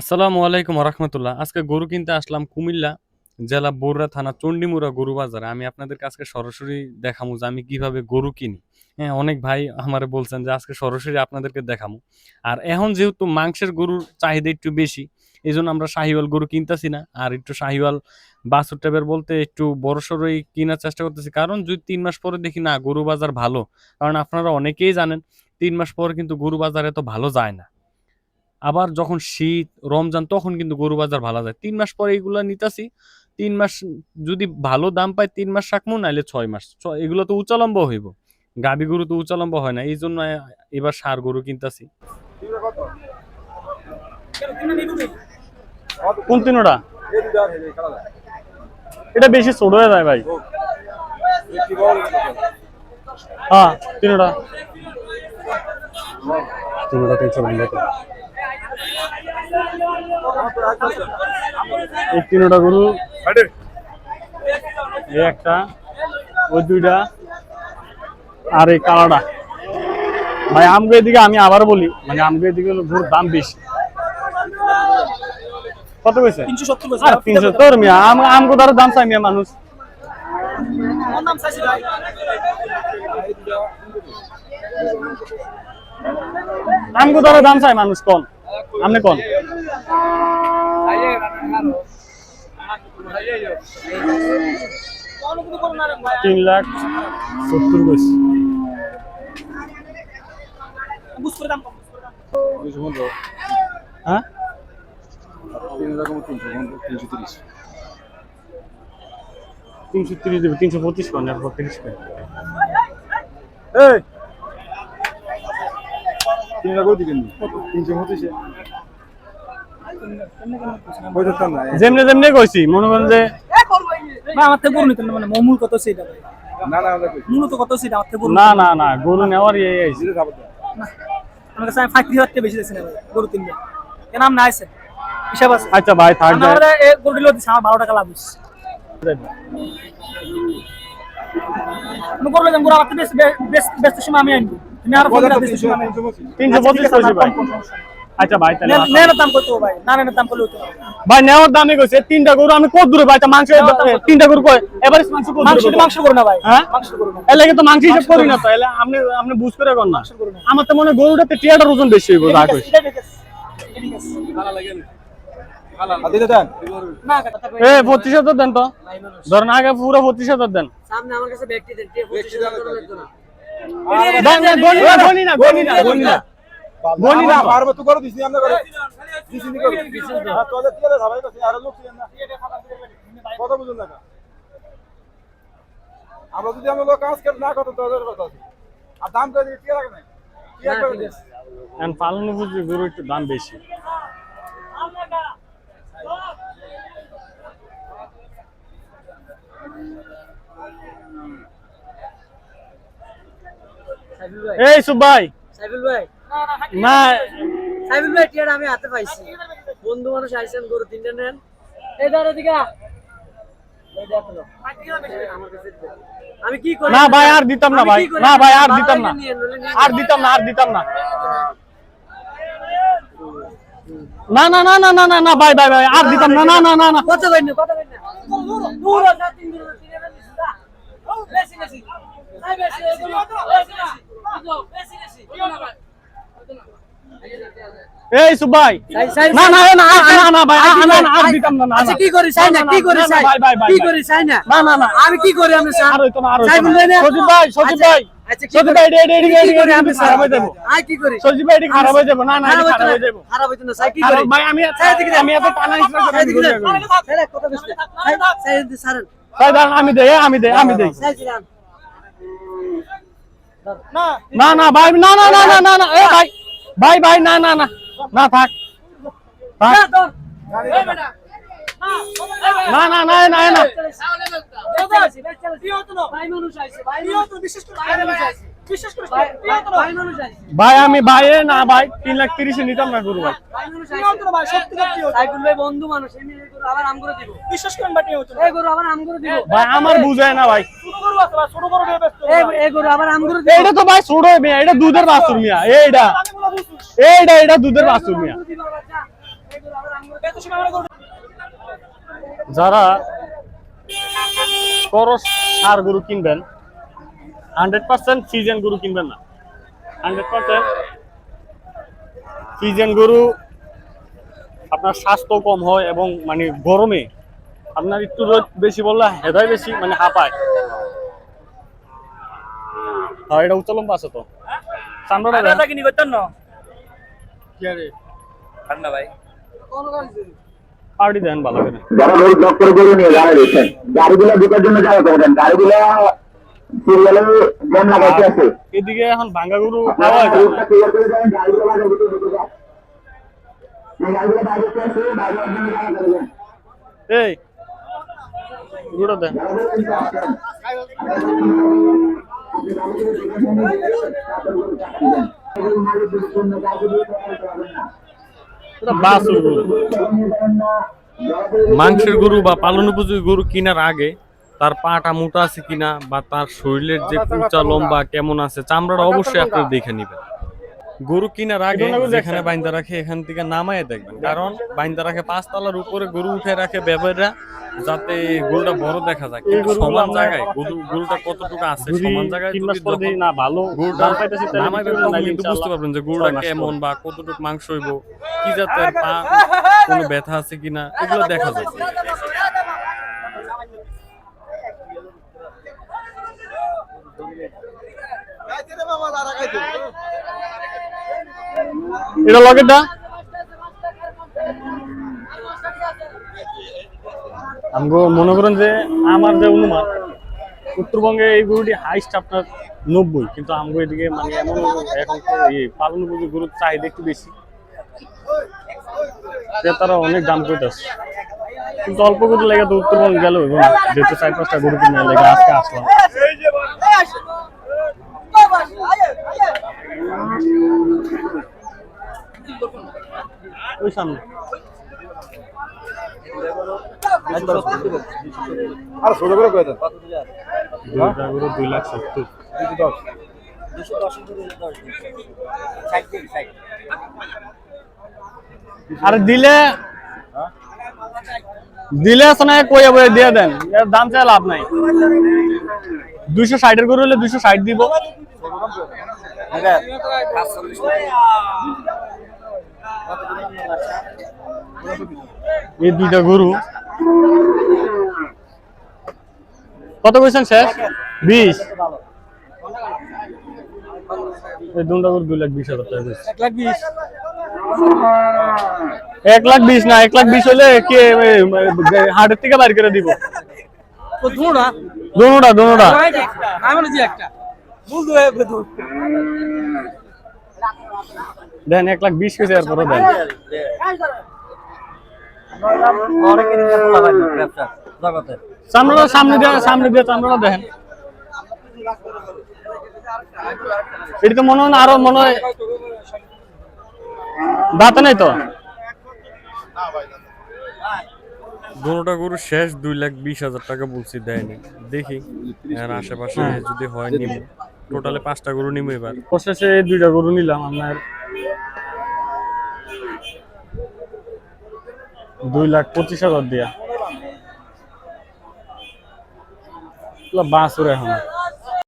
আসসালামু আলাইকুম রহমতুল্লাহ। আজকে গরু কিনতে আসলাম কুমিল্লা জেলা বরুড়া থানা চন্ডিমুড়া গরু বাজারে। আমি আপনাদেরকে আজকে সরাসরি দেখামু যে আমি কিভাবে গরু কিনি। হ্যাঁ, অনেক ভাই আমারে বলছেন যে আজকে সরাসরি আপনাদেরকে দেখামু। আর এখন যেহেতু মাংসের গরুর চাহিদা একটু বেশি, এজন্য আমরা শাহিওয়াল গরু কিনতাছি না। আর একটু শাহিওয়াল বাছুর টাইপের বলতে একটু বড়সড়ই কিনার চেষ্টা করতেছি। কারণ যদি ৩ মাস পরে দেখি না গরু বাজার ভালো, কারণ আপনারা অনেকেই জানেন ৩ মাস পর কিন্তু গরু বাজার এত ভালো যায় না। আবার যখন শীত, রমজান তখন কিন্তু গরু বাজার ভালো যায়। ৩ মাস পরে এগুলা নিতাছি। ৩ মাস যদি ভালো দাম পাই ৩ মাস রাখমু নাইলে ৬ মাস। এগুলো তো উচালম্ব হইব। গাভী গরু তো উচালম্ব হয় না। এইজন্য এবার ষাঁড় গরু কিনতাছি। কোন তিনোটা? এটা বেশি ছোট হয়ে যায় ভাই। হ্যাঁ, তিনোটা। তিনোটা ৩৫০ টাকা। এই তিনটা গরু, এই একটা, ওই দুইটা, আর এই কালাটা। ভাই আমগো এদিকে আমি আবার বলি, মানে আমগো এদিকে গরুর দাম বেশি। কত কইছে? ৩৭০ মিয়া। আমগো দার দাম চাই মিয়া মানুষ। আমগো দার দাম চাই মানুষ কোন? আপনি কোন? ৩,৭০,০০০ কইছে। হ্যাঁ, ৩৩০ দেবে। ৩২৫ কোন? ৩২ কোন? যেমনে যেমনে কইছি মনে করেন যে আমার থেকে গরু নিতেন মানে মূল কত সেটা ভাই। মূলত কত সেটা আমার থেকে গরু না গরু নেওয়ার এই আইছে। আমার কাছে ৩৫,০০০ টাকা বেশি দিয়েছেন ভাই গরু তিনটা। কেন আপনি আইছেন হিসাব আছে? আচ্ছা ভাই থাক ভাই। আমরা এই গরু দিলে দিছি আমার ১২ টাকা লাভ হইছে। আমি গরু লাগাম গরু আমার থেকে বেস্ট সময় আমি আনবো। তুমি আর বলতে বেস্ট সময় আমি ৩২৫ কইছি ভাই। আচ্ছা ভাই তাহলে নেওয়ার দাম কত ভাই? না নেওয়ার দাম কত? ভাই নেওয়ার দামই কইছে। তিনটা গরু আমি কত দূরে ভাই? তা মাংস তিনটা গরু কই এভারেজ মাংস কত দূরে? মাংস করো না ভাই। হ্যাঁ মাংস করো না। এর লাগে তো মাংস হিসাব করি না তো। এলে আপনি বুঝ করে কোন না। আমার তো মনে গরুটাতে টিয়াটার ওজন বেশি হইব যা কইছে। ভালো লাগে না। আদিতে দেন না কথা কই। ৩৫,০০০ দেন তো। ধরেন আগে পুরো ৩৫,০০০ দেন। সামনে আমার কাছে ব্যক্তি দেন ২৫,০০০ লাগতো না। গনি না পারবে তো করে দিছি আমরা করে দিছি নি করে হ্যাঁ তোদের তেলে সবাই কাছে আর লোক ছিলেন না কত বুঝুন না আমরা যদি আমরা লোক কাজ করে না কত তোদের কথা আছে আর দাম করে দিই কি লাগে না কি করে দিস এন পালন বুঝি গরু একটু দাম বেশি। এই সুবাই সাইবুল ভাই না সাইবুল ভাই টিয়ার আমি হাতে পাইছি। বন্ধু মানুষ আইছেন গরু তিনটা নেন। এই ধরো দিকা এই দেখো আমার কাছে আমি কি করি না ভাই আর দিতাম না ভাই। না ভাই আর দিতাম না। আর দিতাম না না ভাই আর দিতাম না না কত কইন না দূর না তিন দিন তিন বেশি বেশি নাই বেশি এই সুবাই না ভাই আর দিতাম না। আচ্ছা কি করি চাই না কি করি চাই কি করি চাই না না আমি কি করি আমি স্যার আর হইতো না সাইবুল ভাই সজীব ভাই আচ্ছা কি সজীব ভাই এডি করি আমি খারাপ হয়ে যাবে। আই কি করি সজীব ভাই এডি খারাপ হয়ে যাবে। না খারাপ হয়ে যাবে। খারাপ হইতো না চাই কি করি ভাই আমি এত টানা ইচ্ছা করে আমি করি ছেলে কত বেশি চাই স্যার ভাই আমি দেই না ভাই না এ ভাই না থাক না ভাই আমি ভাই না ভাই ৩,৩০,০০০ নিতাম না গরু ভাই। বন্ধু মানুষ আবার আম করে দিব বিশ্বাস করেন বাটি হতো এই গরু আবার আম করে দিব ভাই আমার বুঝায় না ভাই। ছোট গরু দিয়ে ব্যস্ত এই গরু আবার আম করে দিব। এটা তো ভাই ছোট মিয়া, এটা দুধের বাছুর মিয়া। এইটা দুধের বাছুর মিয়া। যারা করস সার গরু কিনবেন 100% সিজন গরু কিনবেন না। 100% সিজন গরু আপনার স্বাস্থ্য কম হয় এবং মানে গরমে আপনার একটু রোদ বেশি বললে হেদায় বেশি মানে হাঁপায়। হ্যাঁ এটা উচ্চলম্বা আছে তো চামড়াটা কিনি করতেন না ঠান্ডা ভাই পার্টি দেন ভালো করে। যারা গরু ব্লক করে গরু নিয়ে যারা রয়েছেন গাড়িগুলো ঢোকার জন্য যারা করবেন গাড়িগুলো সিরিয়ালে জ্যাম লাগাইতে আছে এদিকে এখন ভাঙ্গা গরু আপনারা রুটটা ক্লিয়ার করে দেন গাড়িগুলো লাগাই দিতে ঢুকে যান এই গাড়িগুলো বাইরে আছে বাইরে জন্য যারা করবেন এই গরুটা দেন বাছুর গরু মাংসের গরু বা পালন উপযোগী গরু কেনার আগে তার পাটা মোটা আছে কিনা বা তার শরীরের যে উঁচা লম্বা কেমন আছে চামড়াটা অবশ্যই আপনি দেখে নেবেন। গরু কেনার আগে যেখানে বাইন্দা রাখে এখান থেকে নামায় দেখবেন, কারণ বাইন্দা রাখে 5 তলার উপরে গরু উঠে রাখে ব্যবহাররা যাতে গরুটা বড় দেখা যায়। কিন্তু সমান জায়গায় গরুটা কতটুকু আছে সমান জায়গায় যদি না ভালো গরুটা নামাইবেন তখন কিন্তু বুঝতে পারবেন যে গরুটা কেমন বা কতটুকু মাংস হইব, কি জাতের পা কোনো ব্যথা আছে কিনা এগুলো দেখা যায়। এটা লগেটা আমগো মনে করেন যে আমার যে অনুমান উত্তরবঙ্গে এই গরুটি হাইস্ট আপনার 90, কিন্তু আমগো এদিকে মানে এমন এখন তো এই পালন উপযোগী গরুর চাহিদা একটু বেশি, তারা অনেক দাম করতেছে। কিন্তু অল্প গরু লেগে তো উত্তরবঙ্গ গেল এবং যেহেতু 4-5টা গরু কিনে লেগে আজকে আসলাম। ওই সামনে আর ছোট করে কয় দেন দুইটা গরু 2,70,000 আর দিলে শোনা কই বই দিয়ে দেন, এর দাম চাই লাভ নাই। 260 এর গরু হলে 260 দিব। এই দুইটা গরু কত কইছেন শেষ? 20। এই দুইটা গরু 2,20,000 টাকা কইছে। 1,20,000 না, 1,20,000 হলে কি হাটের থেকে বাইর করে দিব। দোনোটা দেন 1,20,000 কইছে এরপরে দেন। চামড়া সামনে দিয়ে চামড়া দেখেন। এটা তো মনে হয় আরো মনে হয় দাঁতে নাই তো। দুটোটা গরু শেষ 2,20,000 টাকা বলছি, দেয়নি। দেখি এর আশেপাশে যদি হয় নিব। টোটালে 5টা গরু নিব এবার। অবশেষে 2টা গরু নিলাম আপনার 2,25,000 দিয়া। বাছুর এখন